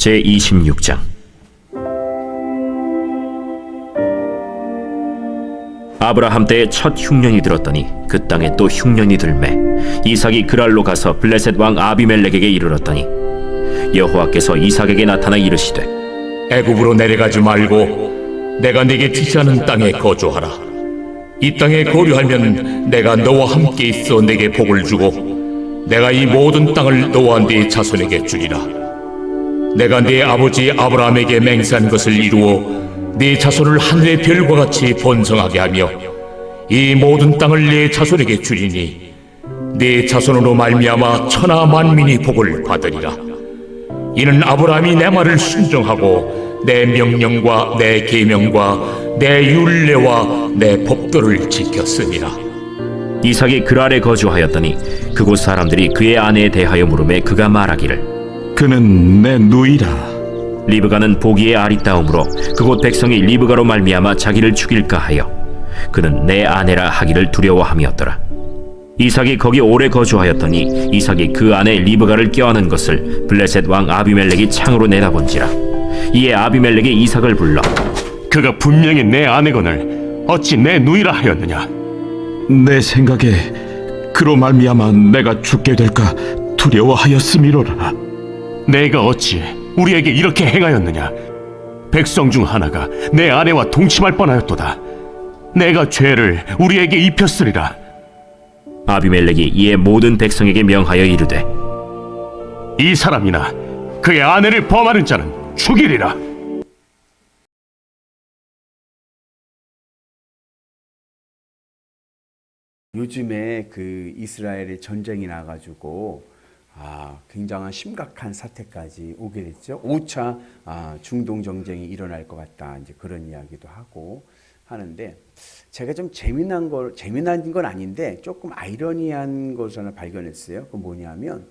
제26장. 아브라함 때에 첫 흉년이 들었더니 그 땅에 또 흉년이 들매 이삭이 그랄로 가서 블레셋 왕 아비멜렉에게 이르렀더니 여호와께서 이삭에게 나타나 이르시되 애굽으로 내려가지 말고 내가 네게 지시하는 땅에 거주하라. 이 땅에 거류하면 내가 너와 함께 있어 네게 복을 주고 내가 이 모든 땅을 너와 네 자손에게 주리라. 내가 네 아버지 아브라함에게 맹세한 것을 이루어 네 자손을 하늘의 별과 같이 번성하게 하며 이 모든 땅을 네 자손에게 주리니 네 자손으로 말미암아 천하 만민이 복을 받으리라. 이는 아브라함이 내 말을 순종하고 내 명령과 내 계명과 내 율례와 내 법도를 지켰음이라. 이삭이 그랄에 거주하였더니 그곳 사람들이 그의 아내에 대하여 물으매 그가 말하기를 그는 내 누이라. 리브가는 보기에 아리따움으로 그곳 백성이 리브가로 말미암아 자기를 죽일까 하여 그는 내 아내라 하기를 두려워함이었더라. 이삭이 거기 오래 거주하였더니 이삭이 그 아내 리브가를 껴안은 것을 블레셋 왕 아비멜렉이 창으로 내다본지라. 이에 아비멜렉이 이삭을 불러 그가 분명히 내 아내거늘 어찌 내 누이라 하였느냐. 내 생각에 그로 말미암아 내가 죽게 될까 두려워하였음이로라. 내가 어찌 우리에게 이렇게 행하였느냐. 백성 중 하나가 내 아내와 동침할 뻔하였도다. 내가 죄를 우리에게 입혔으리라. 아비멜렉이 이에 모든 백성에게 명하여 이르되 이 사람이나 그의 아내를 범하는 자는 죽이리라. 요즘에 그 이스라엘의 전쟁이 나가지고 굉장한 심각한 사태까지 오게 됐죠. 5차 중동 전쟁이 일어날 것 같다. 이제 그런 이야기도 하고 하는데 제가 좀 재미난 건 아닌데 조금 아이러니한 것을 하나 발견했어요. 그 뭐냐면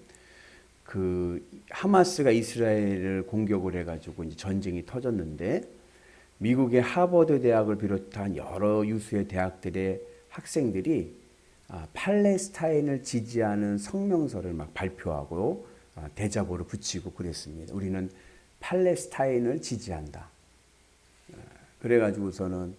그 하마스가 이스라엘을 공격을 해가지고 이제 전쟁이 터졌는데 미국의 하버드 대학을 비롯한 여러 유수의 대학들의 학생들이 팔레스타인을 지지하는 성명서를 막 발표하고 대자보를 붙이고 그랬습니다. 우리는 팔레스타인을 지지한다. 그래가지고서는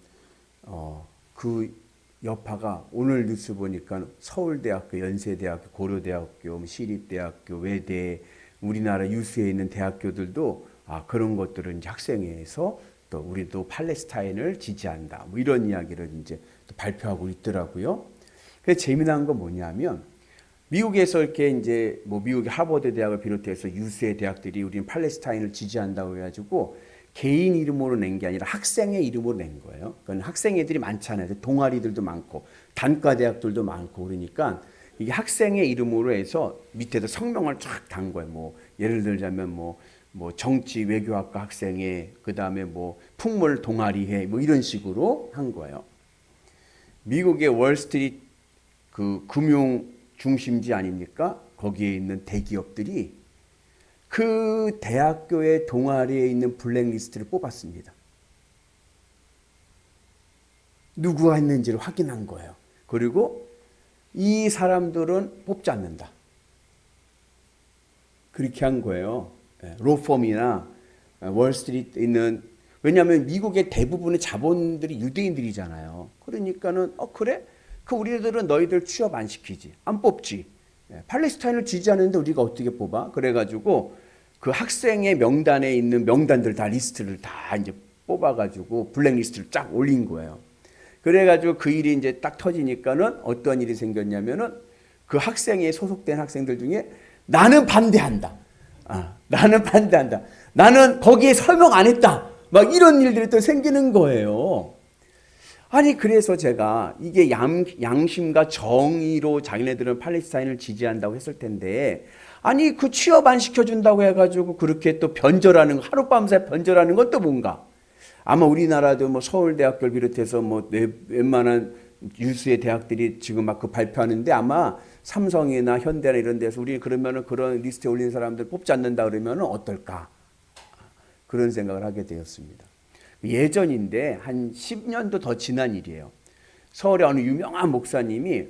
그 여파가 오늘 뉴스 보니까 서울대학교, 연세대학교, 고려대학교, 시립대학교, 외대, 우리나라 유수에 있는 대학교들도 그런 것들을 이제 학생회에서 또 우리도 팔레스타인을 지지한다. 뭐 이런 이야기를 이제 또 발표하고 있더라고요. 그래서 재미난 건 뭐냐면 미국에서 이렇게 이제 뭐 미국의 하버드 대학을 비롯해서 유수의 대학들이 우리는 팔레스타인을 지지한다고 해가지고 개인 이름으로 낸 게 아니라 학생의 이름으로 낸 거예요. 그건 학생회들이 많잖아요. 동아리들도 많고 단과 대학들도 많고 그러니까 이게 학생의 이름으로 해서 밑에다 성명을 쫙 단 거예요. 뭐 예를 들자면 뭐 정치 외교학과 학생회, 그 다음에 뭐 풍물 동아리회, 뭐 이런 식으로 한 거예요. 미국의 월스트리트 그 금융 중심지 아닙니까? 거기에 있는 대기업들이 그 대학교의 동아리에 있는 블랙리스트를 뽑았습니다. 누구가 했는지를 확인한 거예요. 그리고 이 사람들은 뽑지 않는다. 그렇게 한 거예요. 로펌이나 월스트리트에 있는, 왜냐하면 미국의 대부분의 자본들이 유대인들이잖아요. 그러니까는 그래? 우리들은 너희들 취업 안 시키지. 안 뽑지. 팔레스타인을 지지하는데 우리가 어떻게 뽑아? 그래가지고 그 학생의 명단에 있는 명단들 다 리스트를 다 이제 뽑아가지고 블랙리스트를 쫙 올린 거예요. 그래가지고 그 일이 이제 딱 터지니까는 어떤 일이 생겼냐면은 그 학생에 소속된 학생들 중에 나는 반대한다. 나는 반대한다. 나는 거기에 설명 안 했다. 막 이런 일들이 또 생기는 거예요. 아니 그래서 제가 이게 양심과 정의로 자기네들은 팔레스타인을 지지한다고 했을 텐데 아니 그 취업 안 시켜준다고 해가지고 그렇게 또 변절하는 하룻밤새 변절하는 건 또 뭔가. 아마 우리나라도 뭐 서울대학교를 비롯해서 뭐 웬만한 유수의 대학들이 지금 막 그 발표하는데 아마 삼성이나 현대나 이런 데서 우리 그러면은 그런 리스트에 올린 사람들 뽑지 않는다 그러면은 어떨까 그런 생각을 하게 되었습니다. 예전인데 한 10년도 더 지난 일이에요. 서울에 어느 유명한 목사님이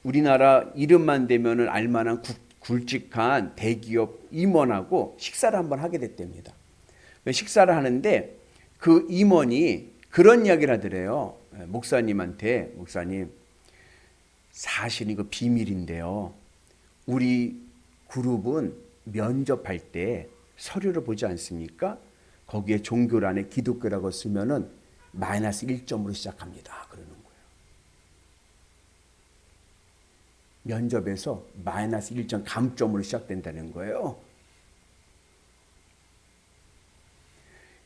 우리나라 이름만 대면은 알만한 굵직한 대기업 임원하고 식사를 한번 하게 됐답니다. 식사를 하는데 그 임원이 그런 이야기를 하더래요. 목사님한테, 목사님, 사실 이거 비밀인데요. 우리 그룹은 면접할 때 서류를 보지 않습니까? 거기에 종교란에 기독교라고 쓰면은 마이너스 1점으로 시작합니다. 그러는 거예요. 면접에서 마이너스 1점 감점으로 시작된다는 거예요.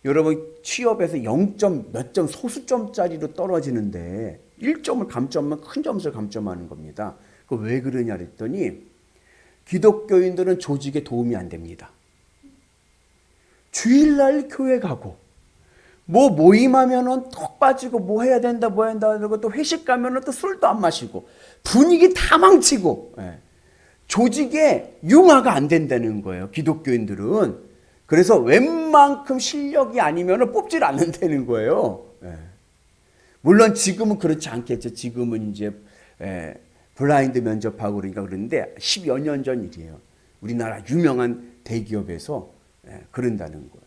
여러분 취업에서 0점 몇 점 소수점짜리로 떨어지는데 1점을 감점하면 큰 점수를 감점하는 겁니다. 그 왜 그러냐 그랬더니 기독교인들은 조직에 도움이 안 됩니다. 주일날 교회 가고 뭐 모임하면은 톡 빠지고 뭐 해야 된다 뭐 해야 된다 그러고 또 회식 가면은 또 술도 안 마시고 분위기 다 망치고 조직에 융화가 안 된다는 거예요. 기독교인들은. 그래서 웬만큼 실력이 아니면 뽑질 않는다는 거예요. 물론 지금은 그렇지 않겠죠. 지금은 이제 블라인드 면접하고 그러니까 그러는데 10여 년 전 일이에요. 우리나라 유명한 대기업에서 그런다는 거예요.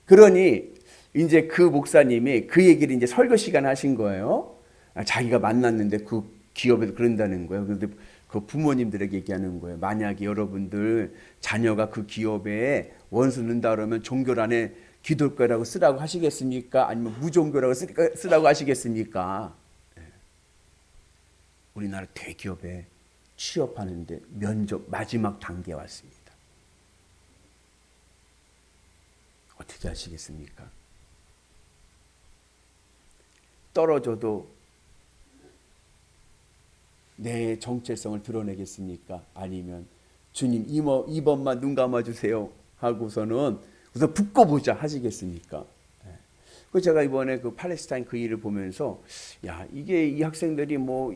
그러니 이제 그 목사님이 그 얘기를 이제 설교 시간에 하신 거예요. 자기가 만났는데 그 기업에서 그런다는 거예요. 그런데 그 부모님들에게 얘기하는 거예요. 만약에 여러분들 자녀가 그 기업에 원수 넣는다 그러면 종교란에 기독교라고 쓰라고 하시겠습니까? 아니면 무종교라고 쓰라고 하시겠습니까? 우리나라 대기업에 취업하는데 면접 마지막 단계에 왔습니다. 어떻게 하시겠습니까? 떨어져도 내 정체성을 드러내겠습니까? 아니면 주님 이번만 눈 감아주세요 하고서는 우선 붙고 보자 하시겠습니까? 그 제가 이번에 그 팔레스타인 그 일을 보면서 야 이게 이 학생들이 뭐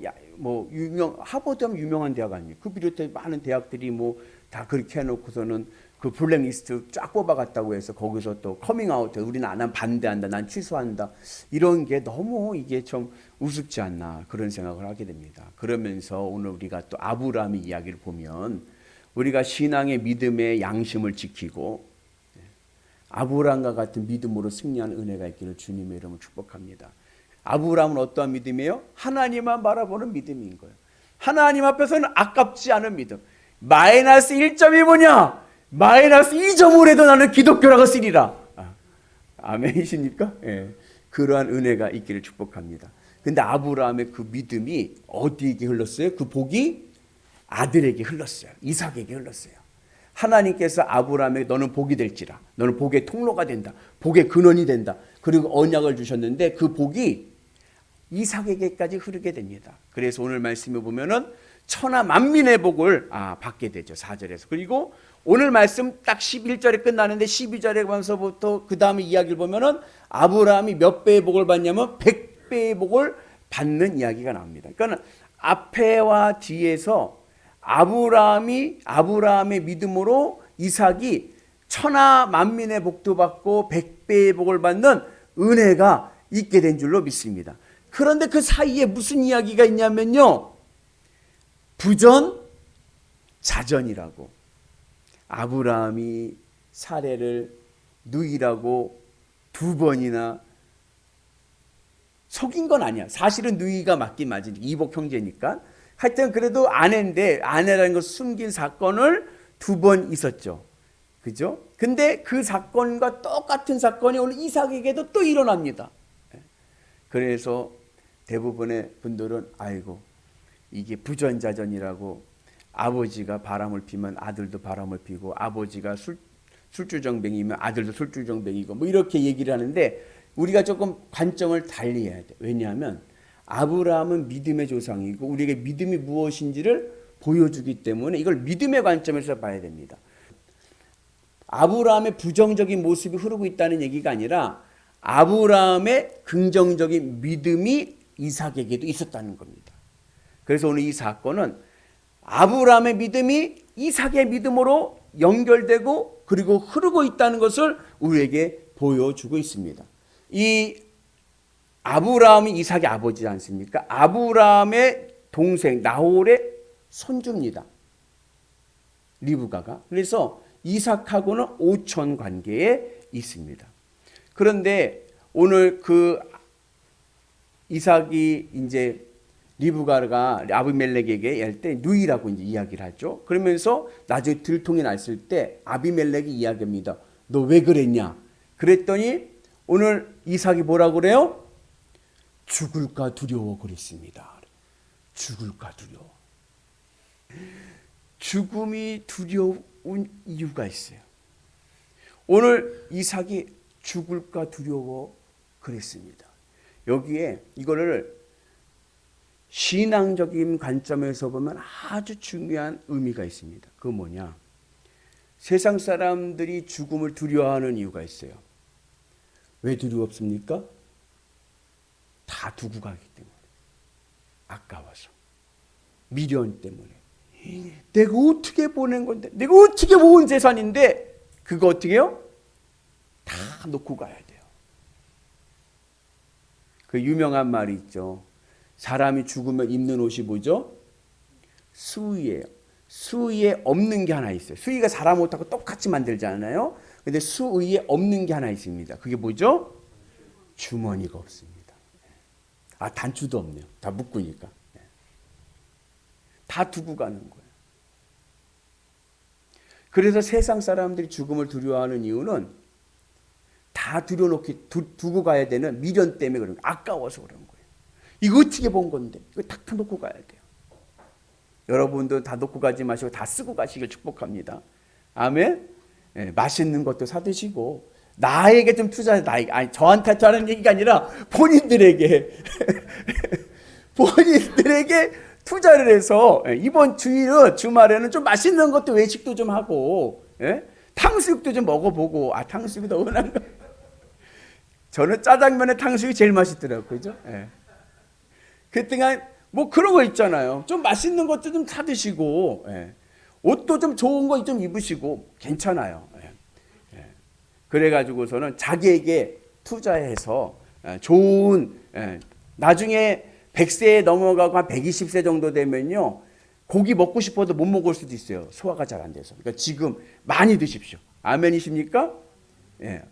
하버드하면 유명한 대학 아니에요. 그 비롯해 많은 대학들이 뭐 다 그렇게 해놓고서는 그 블랙리스트 쫙 뽑아갔다고 해서 거기서 또 커밍아웃 우리는 안 하면 반대한다 난 취소한다 이런 게 너무 이게 좀 우습지 않나 그런 생각을 하게 됩니다. 그러면서 오늘 우리가 또 아브라함의 이야기를 보면 우리가 신앙의 믿음의 양심을 지키고 아브라함과 같은 믿음으로 승리하는 은혜가 있기를 주님의 이름으로 축복합니다. 아브라함은 어떠한 믿음이에요? 하나님만 바라보는 믿음인 거예요. 하나님 앞에서는 아깝지 않은 믿음. 마이너스 1점이 뭐냐? 마이너스 2점을 해도 나는 기독교라고 쓰리라. 아멘이십니까? 예. 그러한 은혜가 있기를 축복합니다. 근데 아브라함의 그 믿음이 어디에게 흘렀어요? 그 복이 아들에게 흘렀어요. 이삭에게 흘렀어요. 하나님께서 아브라함에게 너는 복이 될지라. 너는 복의 통로가 된다. 복의 근원이 된다. 그리고 언약을 주셨는데 그 복이 이삭에게까지 흐르게 됩니다. 그래서 오늘 말씀에 보면은 천하 만민의 복을 받게 되죠. 4절에서. 그리고 오늘 말씀 딱 11절에 끝나는데 12절에 가면서부터 그 다음에 이야기를 보면은 아브라함이 몇 배의 복을 받냐면 100배의 복을 받는 이야기가 나옵니다. 그러니까 앞에와 뒤에서 아브라함의 믿음으로 이삭이 천하 만민의 복도 받고 100배의 복을 받는 은혜가 있게 된 줄로 믿습니다. 그런데 그 사이에 무슨 이야기가 있냐면요. 부전, 자전이라고. 아브라함이 사례를 누이라고 2번이나 속인 건 아니야. 사실은 누이가 맞긴 맞으니까 이복 형제니까. 하여튼 그래도 아내인데 아내라는 걸 숨긴 사건을 2번 있었죠. 그죠? 근데 그 사건과 똑같은 사건이 오늘 이삭에게도 또 일어납니다. 그래서 대부분의 분들은 아이고 이게 부전자전이라고 아버지가 바람을 피면 아들도 바람을 피고 아버지가 술주정뱅이면 아들도 술주정뱅이고 뭐 이렇게 얘기를 하는데 우리가 조금 관점을 달리해야 돼. 왜냐하면 아브라함은 믿음의 조상이고 우리에게 믿음이 무엇인지를 보여주기 때문에 이걸 믿음의 관점에서 봐야 됩니다. 아브라함의 부정적인 모습이 흐르고 있다는 얘기가 아니라 아브라함의 긍정적인 믿음이 이삭에게도 있었다는 겁니다. 그래서 오늘 이 사건은 아브라함의 믿음이 이삭의 믿음으로 연결되고 그리고 흐르고 있다는 것을 우리에게 보여주고 있습니다. 이 아브라함이 이삭의 아버지지 않습니까? 아브라함의 동생 나홀의 손주입니다. 리브가가. 그래서 이삭하고는 오촌 관계에 있습니다. 그런데 오늘 그 이삭이 이제 리브가가 아비멜렉에게 할 때 누이라고 이제 이야기를 하죠. 그러면서 나중에 들통이 났을 때 아비멜렉이 이야기합니다. 너 왜 그랬냐? 그랬더니 오늘 이삭이 뭐라고 그래요? 죽을까 두려워 그랬습니다. 죽을까 두려워. 죽음이 두려운 이유가 있어요. 오늘 이삭이 죽을까 두려워 그랬습니다. 여기에 이거를 신앙적인 관점에서 보면 아주 중요한 의미가 있습니다. 그건 뭐냐? 세상 사람들이 죽음을 두려워하는 이유가 있어요. 왜 두렵습니까? 다 두고 가기 때문에. 아까워서. 미련 때문에. 내가 어떻게 보낸 건데, 내가 어떻게 모은 재산인데, 그거 어떻게 해요? 다 놓고 가야 돼요. 그 유명한 말이 있죠. 사람이 죽으면 입는 옷이 뭐죠? 수의예요. 수의에 없는 게 하나 있어요. 수의가 사람 옷하고 똑같이 만들잖아요. 근데 수의에 없는 게 하나 있습니다. 그게 뭐죠? 주머니가 없습니다. 아, 단추도 없네요. 다 묶으니까. 다 두고 가는 거예요. 그래서 세상 사람들이 죽음을 두려워하는 이유는 다 두고 가야 되는 미련 때문에 그런 거예요. 아까워서 그런 거예요. 이거 어떻게 본 건데? 이거 다 놓고 가야 돼요. 여러분도 다 놓고 가지 마시고 다 쓰고 가시길 축복합니다. 아멘. 예, 맛있는 것도 사 드시고 나에게 좀 투자해. 아니 저한테 하는 얘기가 아니라 본인들에게 본인들에게 투자를 해서 이번 주말에는 좀 맛있는 것도 외식도 좀 하고, 예? 탕수육도 좀 먹어보고. 아, 탕수육이 더 흔한가? 저는 짜장면에 탕수육이 제일 맛있더라고요. 그죠? 예. 그때가 뭐 그런 거 있잖아요. 좀 맛있는 것도 좀 사드시고, 예. 옷도 좀 좋은 거 좀 입으시고 괜찮아요. 예. 예. 그래가지고서는 자기에게 투자해서 좋은, 나중에 100세 넘어가고 한 120세 정도 되면요, 고기 먹고 싶어도 못 먹을 수도 있어요. 소화가 잘 안 돼서. 그러니까 지금 많이 드십시오. 아멘이십니까? 예.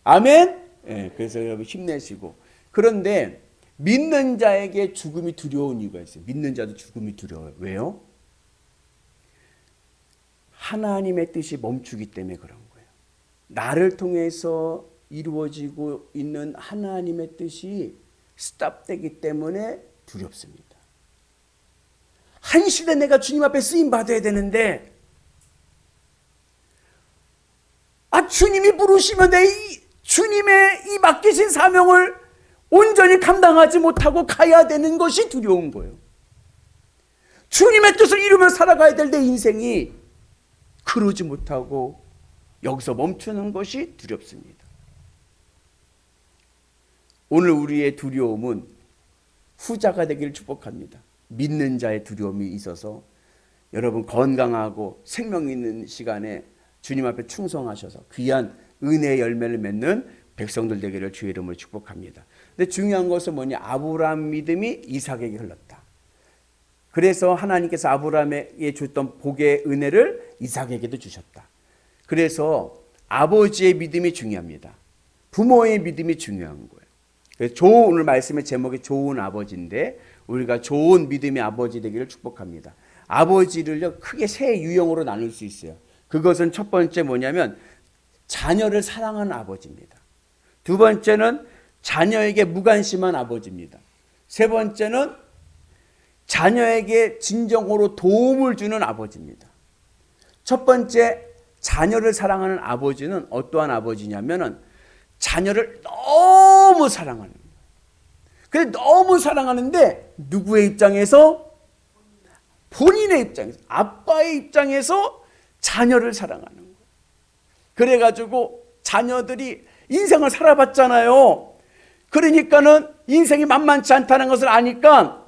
아멘? 예. 그래서 여러분 힘내시고. 그런데 믿는 자에게 죽음이 두려운 이유가 있어요. 믿는 자도 죽음이 두려워요. 왜요? 하나님의 뜻이 멈추기 때문에 그런 거예요. 나를 통해서 이루어지고 있는 하나님의 뜻이 스탑되기 때문에 두렵습니다. 한 시대 내가 주님 앞에 쓰임 받아야 되는데, 주님이 부르시면 주님의 이 맡기신 사명을 온전히 감당하지 못하고 가야 되는 것이 두려운 거예요. 주님의 뜻을 이루며 살아가야 될 내 인생이 그러지 못하고 여기서 멈추는 것이 두렵습니다. 오늘 우리의 두려움은 후자가 되기를 축복합니다. 믿는 자의 두려움이 있어서 여러분 건강하고 생명 있는 시간에 주님 앞에 충성하셔서 귀한 은혜의 열매를 맺는 백성들 되기를 주의 이름으로 축복합니다. 근데 중요한 것은 뭐냐? 아브라함 믿음이 이삭에게 흘렀다. 그래서 하나님께서 아브라함에게 줬던 복의 은혜를 이삭에게도 주셨다. 그래서 아버지의 믿음이 중요합니다. 부모의 믿음이 중요한 거예요. 그래서 오늘 말씀의 제목이 좋은 아버지인데, 우리가 좋은 믿음의 아버지 되기를 축복합니다. 아버지를 크게 세 유형으로 나눌 수 있어요. 그것은 첫 번째 뭐냐면 자녀를 사랑하는 아버지입니다. 두 번째는 자녀에게 무관심한 아버지입니다. 세 번째는 자녀에게 진정으로 도움을 주는 아버지입니다. 첫 번째 자녀를 사랑하는 아버지는 어떠한 아버지냐면은 자녀를 너무 사랑하는 거예요. 그래 너무 사랑하는데 누구의 입장에서? 본인의 입장에서, 아빠의 입장에서 자녀를 사랑하는 거예요. 그래가지고 자녀들이 인생을 살아봤잖아요. 그러니까는 인생이 만만치 않다는 것을 아니까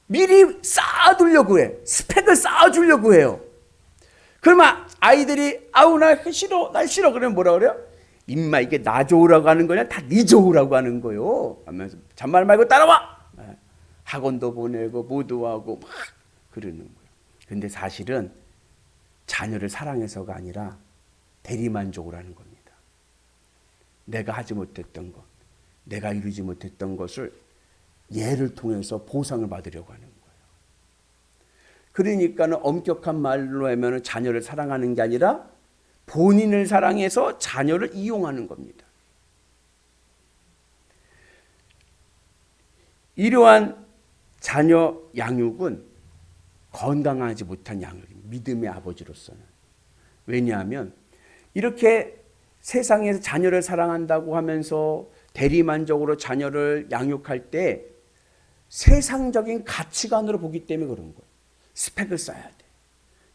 미리 쌓아두려고 해. 스펙을 쌓아주려고 해요. 그러면 아이들이 나 싫어, 날 싫어. 그러면 뭐라 그래요? 임마 이게 나 좋으라고 하는 거냐? 다 네 좋으라고 하는 거요. 하면서 잔말 말고 따라와. 학원도 보내고 모두 하고 막 그러는 거예요. 근데 사실은 자녀를 사랑해서가 아니라 대리만족을 하는 겁니다. 내가 하지 못했던 것, 내가 이루지 못했던 것을 얘를 통해서 보상을 받으려고 하는 거예요. 그러니까는 엄격한 말로 하면 자녀를 사랑하는 게 아니라 본인을 사랑해서 자녀를 이용하는 겁니다. 이러한 자녀 양육은 건강하지 못한 양육입니다. 믿음의 아버지로서는. 왜냐하면 이렇게 세상에서 자녀를 사랑한다고 하면서 대리만족으로 자녀를 양육할 때 세상적인 가치관으로 보기 때문에 그런 거예요. 스펙을 쌓아야 돼.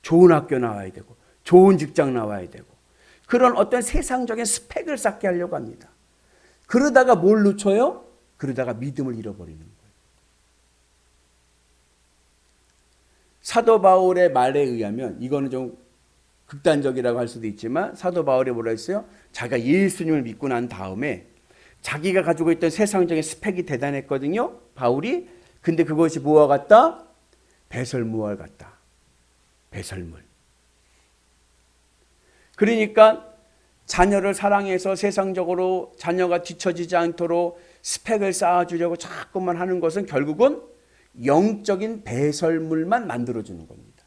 좋은 학교 나와야 되고 좋은 직장 나와야 되고 그런 어떤 세상적인 스펙을 쌓게 하려고 합니다. 그러다가 뭘 놓쳐요? 그러다가 믿음을 잃어버리는 거예요. 사도 바울의 말에 의하면 이거는 좀 극단적이라고 할 수도 있지만 사도 바울이 뭐라 했어요? 자기가 예수님을 믿고 난 다음에 자기가 가지고 있던 세상적인 스펙이 대단했거든요. 바울이. 근데 그것이 뭐와 같다? 배설물과 같다. 배설물. 그러니까 자녀를 사랑해서 세상적으로 자녀가 뒤처지지 않도록 스펙을 쌓아주려고 자꾸만 하는 것은 결국은 영적인 배설물만 만들어주는 겁니다.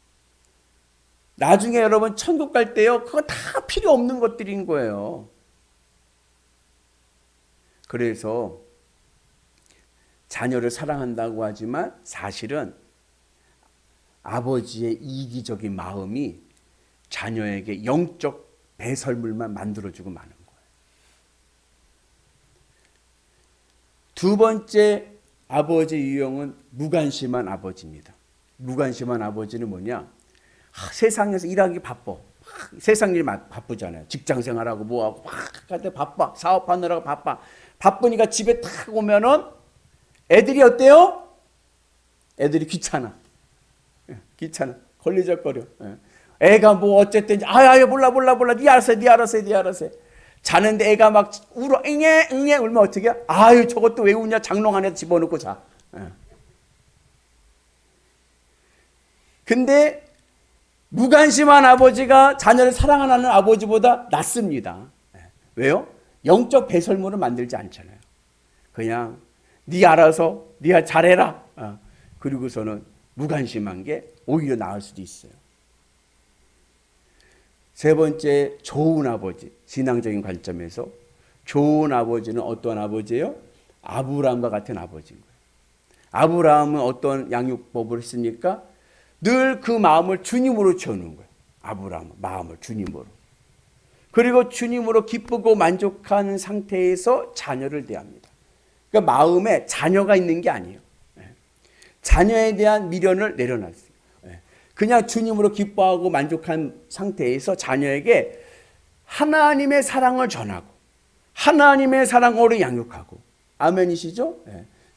나중에 여러분 천국 갈 때요, 그거 다 필요 없는 것들인 거예요. 그래서 자녀를 사랑한다고 하지만 사실은 아버지의 이기적인 마음이 자녀에게 영적 배설물만 만들어주고 마는 거예요. 두 번째 아버지 유형은 무관심한 아버지입니다. 무관심한 아버지는 뭐냐? 세상에서 일하기 바빠. 세상 일 바쁘잖아요. 직장 생활하고 뭐하고 막 바빠. 사업하느라고 바빠. 바쁘니까 집에 탁 오면은 애들이 어때요? 애들이 귀찮아. 귀찮아. 걸리적거려. 애가 뭐 어쨌든 아야 몰라 네 알아서 해. 자는데 애가 막 울어 응애 울면 어떻게 해? 아유 저것도 왜 우냐? 장롱 안에 집어넣고 자. 근데 무관심한 아버지가 자녀를 사랑하는 아버지보다 낫습니다. 왜요? 영적 배설물을 만들지 않잖아요. 그냥 네 알아서 네 잘해라. 그리고서는 무관심한 게 오히려 나을 수도 있어요. 세 번째, 좋은 아버지. 신앙적인 관점에서 좋은 아버지는 어떤 아버지예요? 아브라함과 같은 아버지인 거예요. 아브라함은 어떤 양육법을 했습니까? 늘 그 마음을 주님으로 채우는 거예요. 아브라함은 마음을 주님으로. 그리고 주님으로 기쁘고 만족하는 상태에서 자녀를 대합니다. 그러니까 마음에 자녀가 있는 게 아니에요. 자녀에 대한 미련을 내려놨어요. 그냥 주님으로 기뻐하고 만족한 상태에서 자녀에게 하나님의 사랑을 전하고 하나님의 사랑으로 양육하고. 아멘이시죠?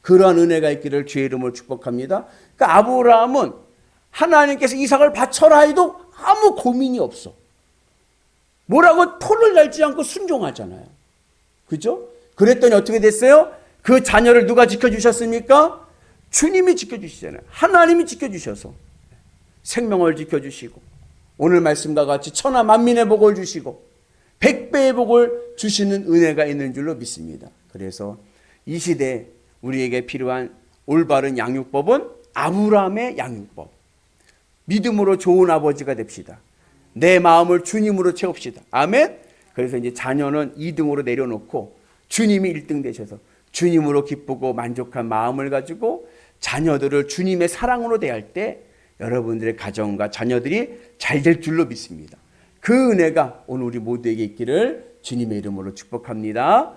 그러한 은혜가 있기를 주의 이름으로 축복합니다. 그러니까 아브라함은 하나님께서 이삭을 바쳐라 해도 아무 고민이 없어. 뭐라고 토를 달지 않고 순종하잖아요. 그죠? 그랬더니 어떻게 됐어요? 그 자녀를 누가 지켜주셨습니까? 주님이 지켜주시잖아요. 하나님이 지켜주셔서 생명을 지켜주시고 오늘 말씀과 같이 천하 만민의 복을 주시고 100배의 복을 주시는 은혜가 있는 줄로 믿습니다. 그래서 이 시대에 우리에게 필요한 올바른 양육법은 아브라함의 양육법. 믿음으로 좋은 아버지가 됩시다. 내 마음을 주님으로 채웁시다. 아멘. 그래서 이제 자녀는 2등으로 내려놓고 주님이 1등 되셔서 주님으로 기쁘고 만족한 마음을 가지고 자녀들을 주님의 사랑으로 대할 때 여러분들의 가정과 자녀들이 잘 될 줄로 믿습니다. 그 은혜가 오늘 우리 모두에게 있기를 주님의 이름으로 축복합니다.